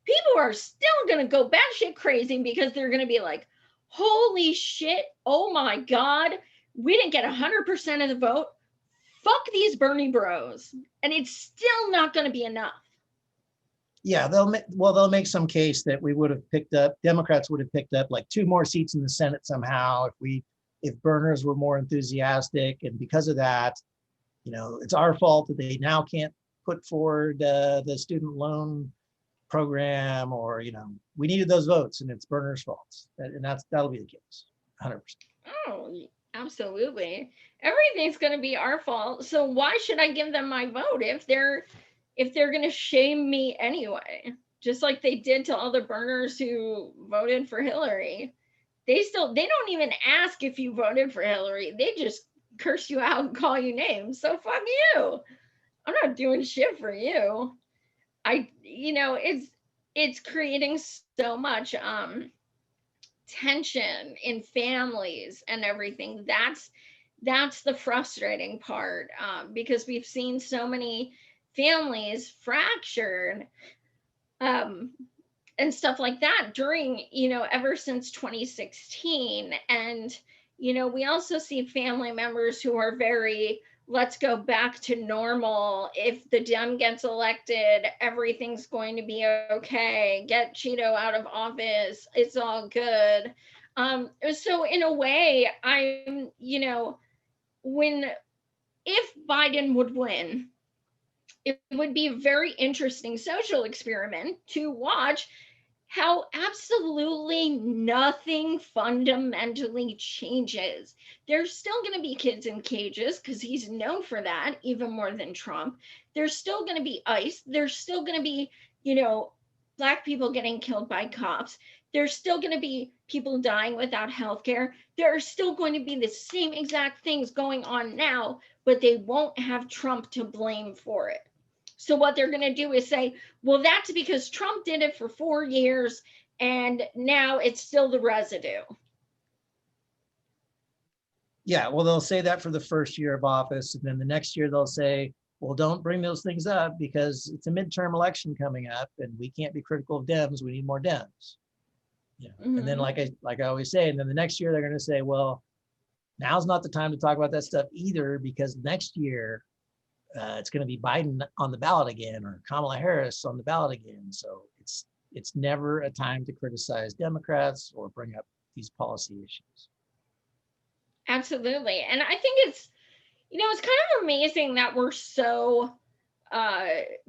people are still going to go batshit crazy because they're going to be like, holy shit, oh my God, we didn't get 100% of the vote. Fuck these Bernie bros. And it's still not going to be enough. yeah, they'll make some case that we would have picked up, Democrats would have picked up like 2 more seats in the Senate somehow if burners were more enthusiastic, and because of that, it's our fault that they now can't put forward the student loan program, or we needed those votes and it's burners' faults, and that'll be the case, 100%. Oh, absolutely. Everything's going to be our fault. So why should I give them my vote if they're going to shame me anyway? Just like they did to all the burners who voted for Hillary. They don't even ask if you voted for Hillary. They just curse you out and call you names. So fuck you. I'm not doing shit for you. It's creating so much tension in families and everything. That's the frustrating part, because we've seen so many families fractured, um, and stuff like that during, ever since 2016. And, we also see family members who are very, let's go back to normal. If the Dem gets elected, everything's going to be okay. Get Cheeto out of office. It's all good. So in a way, when if Biden would win, it would be a very interesting social experiment to watch how absolutely nothing fundamentally changes. There's still going to be kids in cages because he's known for that, even more than Trump. There's still going to be ICE. There's still going to be, Black people getting killed by cops. There's still going to be people dying without health care. There are still going to be the same exact things going on now, but they won't have Trump to blame for it. So what they're going to do is say, well, that's because Trump did it for 4 years and now it's still the residue. Yeah, well, they'll say that for the first year of office, and then the next year they'll say, well, don't bring those things up because it's a midterm election coming up and we can't be critical of Dems. We need more Dems. And then like I always say, and then the next year they're going to say, well, now's not the time to talk about that stuff either, because next year it's going to be Biden on the ballot again or Kamala Harris on the ballot again. So it's never a time to criticize Democrats or bring up these policy issues. Absolutely. And I think it's kind of amazing that we're so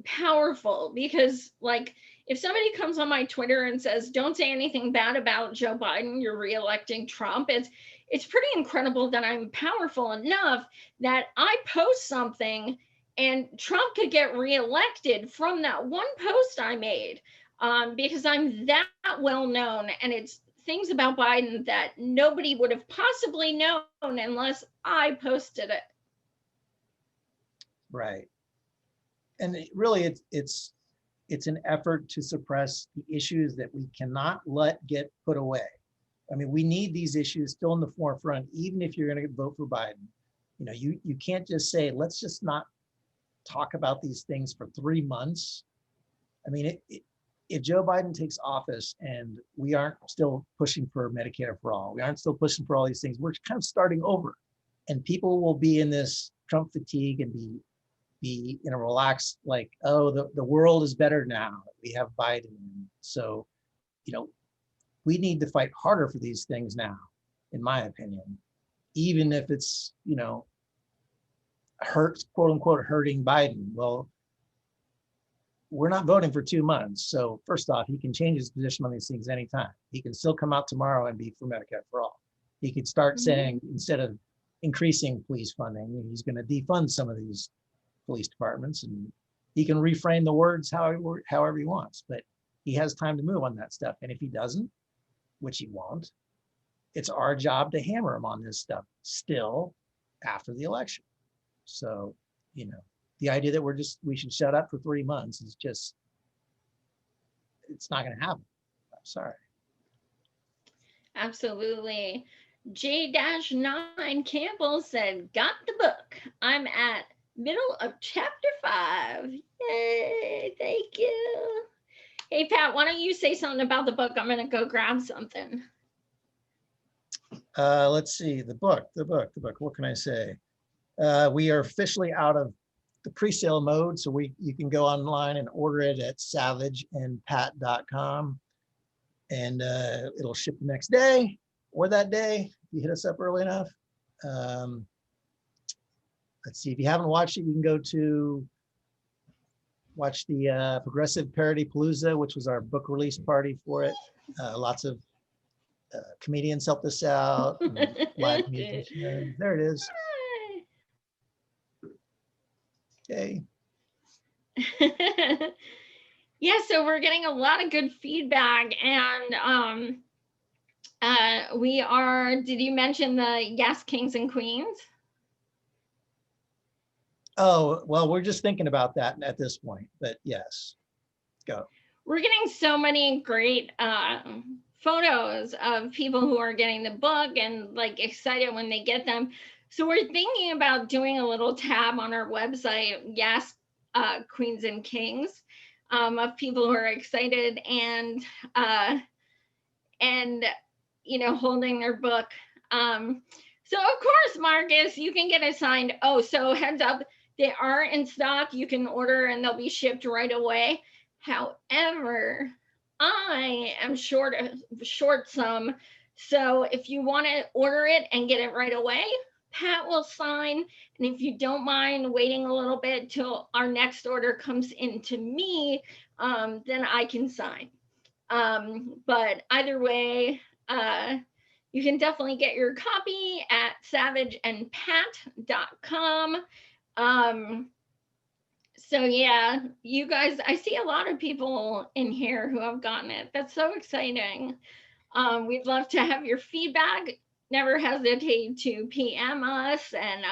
powerful, because like if somebody comes on my Twitter and says, don't say anything bad about Joe Biden, you're reelecting Trump, it's pretty incredible that I'm powerful enough that I post something and Trump could get reelected from that one post I made, because I'm that well known, and it's things about Biden that nobody would have possibly known unless I posted it. Right. And really it's an effort to suppress the issues that we cannot let get put away. I mean, we need these issues still in the forefront, even if you're going to vote for Biden. You can't just say, let's just not talk about these things for 3 months. I mean, if Joe Biden takes office and we aren't still pushing for Medicare for all, we aren't still pushing for all these things, we're kind of starting over. And people will be in this Trump fatigue and be relaxed, like, oh, the world is better now. We have Biden. So, we need to fight harder for these things now, in my opinion, even if it's, hurts, quote unquote, hurting Biden. Well, we're not voting for 2 months. So first off, he can change his position on these things anytime. He can still come out tomorrow and be for Medicare for all. He could start saying, instead of increasing police funding, he's going to defund some of these police departments, and he can reframe the words however he wants, but he has time to move on that stuff. And if he doesn't, which he won't, it's our job to hammer him on this stuff still after the election. So, the idea that we should shut up for 3 months is just, it's not going to happen. I'm sorry. Absolutely. J-9 Campbell said, got the book. I'm at middle of chapter 5. Yay, thank you. Hey, Pat, why don't you say something about the book? I'm going to go grab something. Let's see, the book. What can I say? We are officially out of the pre-sale mode, so you can go online and order it at savageandpat.com, and it'll ship the next day or that day if you hit us up early enough. Let's see, if you haven't watched it, you can go to watch the Progressive Parody Palooza, which was our book release party for it. Lots of comedians helped us out, live musicians. There it is. Okay. Yeah, so we're getting a lot of good feedback, and did you mention the Yes Kings and Queens? Oh, well, we're just thinking about that at this point, but yes, go. We're getting so many great photos of people who are getting the book and like excited when they get them. So we're thinking about doing a little tab on our website, Yes, Queens and Kings, of people who are excited uh, and holding their book. So of course, Marcus, you can get it signed. Oh, so heads up, they are in stock. You can order and they'll be shipped right away. However, I am short some. So if you want to order it and get it right away, Pat will sign. And if you don't mind waiting a little bit till our next order comes into me, then I can sign. But either way, you can definitely get your copy at savageandpat.com. Um, so yeah, you guys, I see a lot of people in here who have gotten it. That's so exciting. We'd love to have your feedback. Never hesitate to PM us and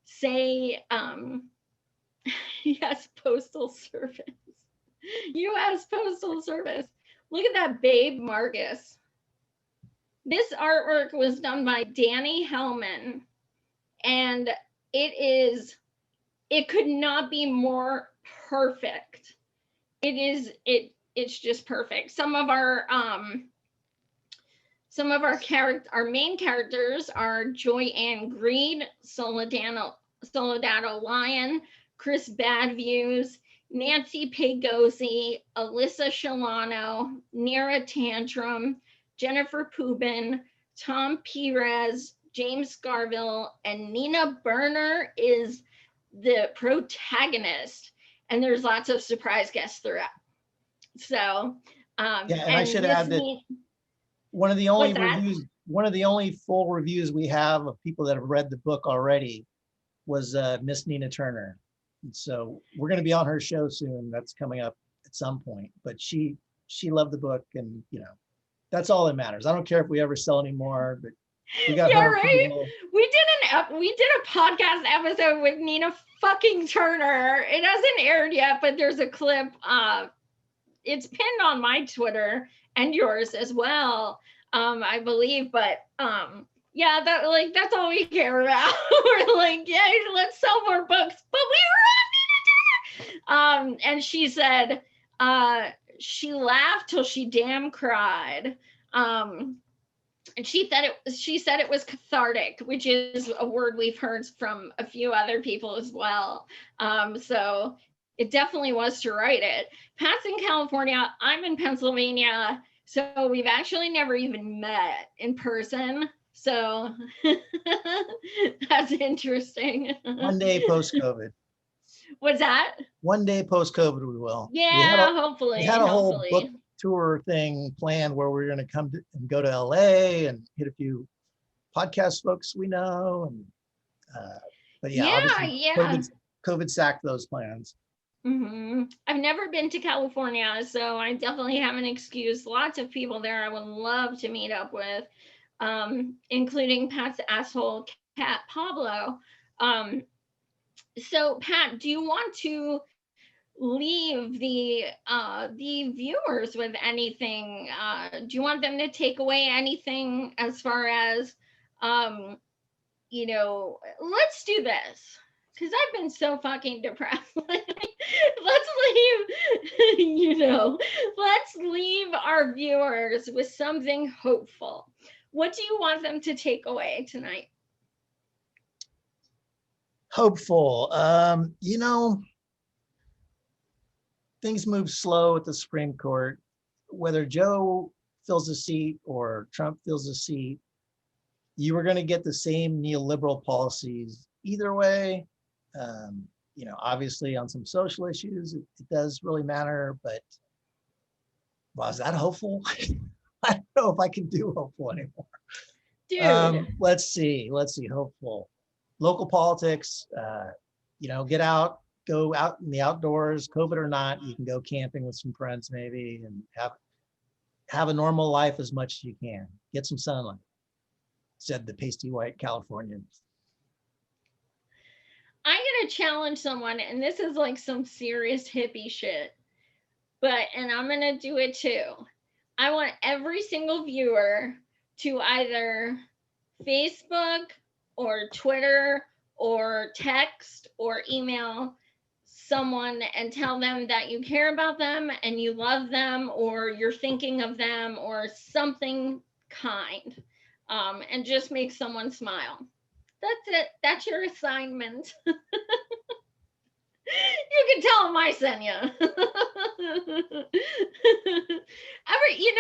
say yes, Postal Service. U.S. Postal Service. Look at that babe, Marcus. This artwork was done by Danny Hellman, and it could not be more perfect. It's just perfect. Some of our main characters are Joy Ann Greed, Soledado Lion, Chris Badviews, Nancy Pagosi, Alyssa Shalano, Nira Tantrum, Jennifer Pubin, Tom Perez, James Garville, and Nina Burner is the protagonist. And there's lots of surprise guests throughout. So, Yeah, and I should add that one of the only reviews, one of the only full reviews we have of people that have read the book already was Miss Nina Turner. And so we're going to be on her show soon. That's coming up at some point. But she loved the book, and that's all that matters. I don't care if we ever sell any more, but we got her approval. We did a podcast episode with Nina fucking Turner. It hasn't aired yet, but there's a clip. It's pinned on my Twitter and yours as well, I believe. But yeah, that's all we care about. We're like, yeah, let's sell more books. But we were on Nina Turner. And she said she laughed till she damn cried. And she said it was cathartic, which is a word we've heard from a few other people as well. So it definitely was to write it. Pat's in California. I'm in Pennsylvania. So we've actually never even met in person. So that's interesting. One day post-COVID. What's that? One day post-COVID we will. Yeah, hopefully. We had a whole book tour thing planned where we're going to come and go to LA and hit a few podcast folks we know. And but yeah, obviously COVID sacked those plans. Mm-hmm. I've never been to California, so I definitely have an excuse. Lots of people there I would love to meet up with, including Pat's asshole cat, Pablo. So Pat, do you want to leave the viewers with anything? Do you want them to take away anything as far as let's do this, because I've been so fucking depressed. Let's leave our viewers with something hopeful. What do you want them to take away tonight? Hopeful. Things move slow at the Supreme Court. Whether Joe fills a seat or Trump fills a seat, you are going to get the same neoliberal policies either way. Obviously on some social issues, it does really matter, but well, is that hopeful? I don't know if I can do hopeful anymore. Dude. Let's see, hopeful. Local politics, get out, go out in the outdoors, COVID or not, you can go camping with some friends maybe and have a normal life as much as you can. Get some sunlight, said the pasty white Californians. I'm going to challenge someone, and this is like some serious hippie shit, and I'm going to do it too. I want every single viewer to either Facebook or Twitter or text or email someone and tell them that you care about them and you love them, or you're thinking of them, or something kind, and just make someone smile. That's it. That's your assignment. You can tell them I sent you.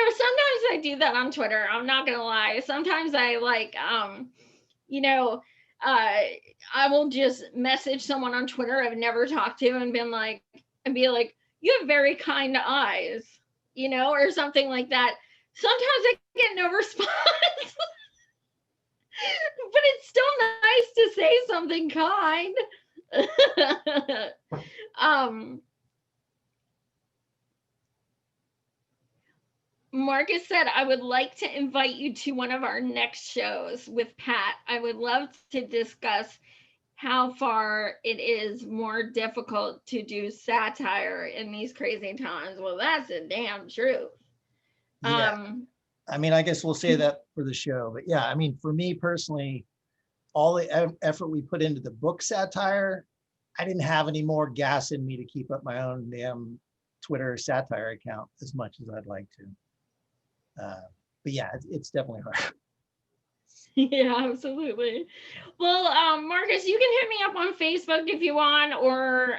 Sometimes I do that on Twitter. I'm not gonna lie. Sometimes I like, you know, I will just message someone on Twitter I've never talked to and be like, you have very kind eyes, or something like that. Sometimes I get no response, but it's still nice to say something kind. um, Marcus said, I would like to invite you to one of our next shows with Pat. I would love to discuss how far it is more difficult to do satire in these crazy times. Well, that's a damn truth. Yeah. I mean, I guess we'll say that for the show, but yeah, I mean, for me personally, all the effort we put into the book satire, I didn't have any more gas in me to keep up my own damn Twitter satire account as much as I'd like to. But yeah, it's definitely hard. Yeah, absolutely. Well, Marcus, you can hit me up on Facebook if you want, or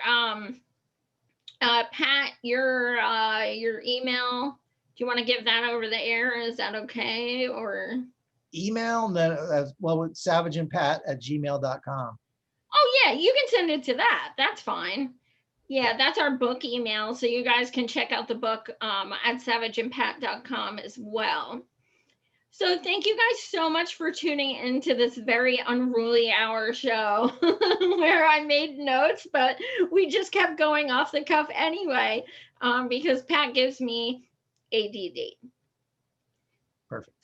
Pat, your email. Do you want to give that over the air? Is that okay? Or Email, then as well with savageandpat@gmail.com. oh yeah, you can send it to that. That's fine. Yeah, that's our book email. So you guys can check out the book at savageandpat.com as well. So thank you guys so much for tuning into this very unruly hour show where I made notes, but we just kept going off the cuff anyway, because Pat gives me ADD. Perfect.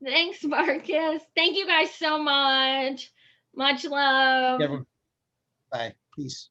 Thanks, Marcus. Thank you guys so much. Much love. Yeah, bye. Peace.